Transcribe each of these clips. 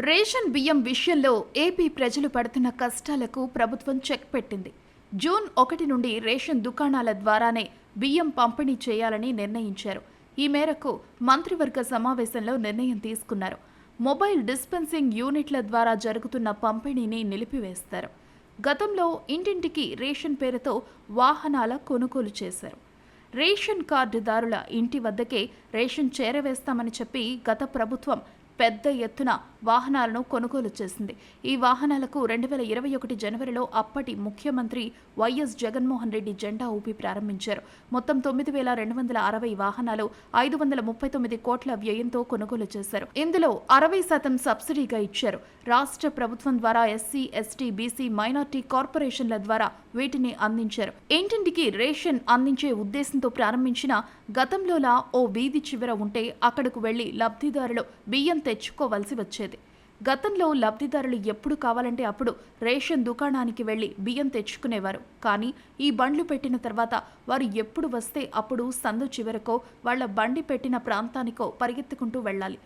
Ration బియ్యం విషయంలో AP ప్రజలు పడుతున్న కష్టాలకు ప్రభుత్వం చెక్ పెట్టింది. జూన్ 1 నుండి రేషన్ దుకాణాల ద్వారానే బియ్యం పంపిణీ చేయాలని నిర్ణయించారు. ఈ మేరకు మంత్రివర్గ సమావేశంలో నిర్ణయం తీసుకున్నారు. మొబైల్ డిస్పెన్సింగ్ యూనిట్ల ద్వారా జరుగుతున్న పంపిణీని నిలిపివేస్తారు. గతంలో ఇంటింటికి రేషన్ పేరుతో వాహనాల కొనుగోలు చేశారు. రేషన్ కార్డుదారుల ఇంటి వద్దకే రేషన్ చేరవేస్తామని చెప్పి గత ప్రభుత్వం పెద్ద ఎత్తున వాహనాలను కొనుగోలు చేసింది. ఈ వాహనాలకు 2021 జనవరిలో అప్పటి ముఖ్యమంత్రి వైఎస్ జగన్మోహన్ రెడ్డి జెండా ఊపి ప్రారంభించారు. మొత్తం 9,260 వాహనాలు 539 కోట్ల వ్యయంతో కొనుగోలు చేశారు. ఇందులో 60% సబ్సిడీగా ఇచ్చారు. రాష్ట్ర ప్రభుత్వం ద్వారా ఎస్సీ, ఎస్టీ, బీసీ, మైనార్టీ కార్పొరేషన్ల ద్వారా వీటిని అందించారు. ఇంటింటికి రేషన్ అందించే ఉద్దేశంతో ప్రారంభించిన గతంలోలా ఓ వీధి చివర ఉంటే అక్కడకు వెళ్లి లబ్ధిదారులు బియ్యం తెచ్చుకోవాల్సి వచ్చేది. గతంలో లబ్ధిదారులు ఎప్పుడు కావాలంటే అప్పుడు రేషన్ దుకాణానికి వెళ్లి బియ్యం తెచ్చుకునేవారు. కానీ ఈ బండ్లు పెట్టిన తర్వాత వారు ఎప్పుడు వస్తే అప్పుడు సందు చివరకో వాళ్ల బండి పెట్టిన ప్రాంతానికో పరిగెత్తుకుంటూ వెళ్ళాలి.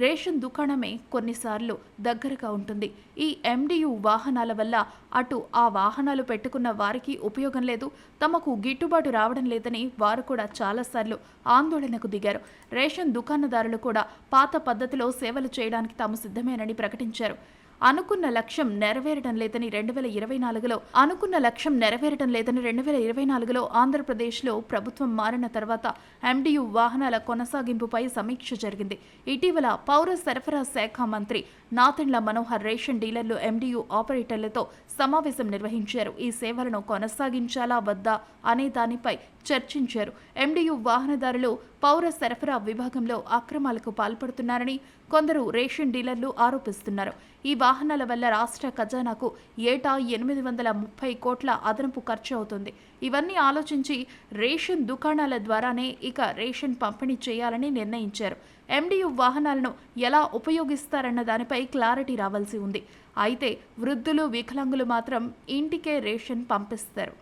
రేషన్ దుకాణమే కొన్నిసార్లు దగ్గరగా ఉంటుంది. ఈ ఎండియు వాహనాల వల్ల అటు ఆ వాహనాలు పెట్టుకున్న వారికి ఉపయోగం లేదు, తమకు గిట్టుబాటు రావడం లేదని వారు కూడా చాలాసార్లు ఆందోళనకు దిగారు. రేషన్ దుకాణదారులు కూడా పాత పద్ధతిలో సేవలు చేయడానికి తాము సిద్ధమేనని ప్రకటించారు. అనుకున్న లక్ష్యం నెరవేరడం లేదని 2024లో ఆంధ్రప్రదేశ్లో ప్రభుత్వం మారిన తర్వాత ఎండియు వాహనాల కొనసాగింపుపై సమీక్ష జరిగింది. ఇటీవల పౌర సరఫరా శాఖ మంత్రి నాదెండ్ల మనోహర్ రేషన్ డీలర్లు, ఎండియు ఆపరేటర్లతో సమావేశం నిర్వహించారు. ఈ సేవలను కొనసాగించాలా వద్దా అనే దానిపై చర్చించారు. ఎండియు వాహనదారులు పౌర సరఫరా విభాగంలో అక్రమాలకు పాల్పడుతున్నారని కొందరు రేషన్ డీలర్లు ఆరోపిస్తున్నారు. ఈ వాహనాల వల్ల రాష్ట్ర ఖజానాకు ఏటా 830 కోట్ల అదనపు ఖర్చు అవుతుంది. ఇవన్నీ ఆలోచించి రేషన్ దుకాణాల ద్వారానే ఇక రేషన్ పంపిణీ చేయాలని నిర్ణయించారు. ఎండియు వాహనాలను ఎలా ఉపయోగిస్తారన్న దానిపై క్లారిటీ రావాల్సి ఉంది. అయితే వృద్ధులు, వికలాంగులు మాత్రం ఇంటికే రేషన్ పంపిస్తారు.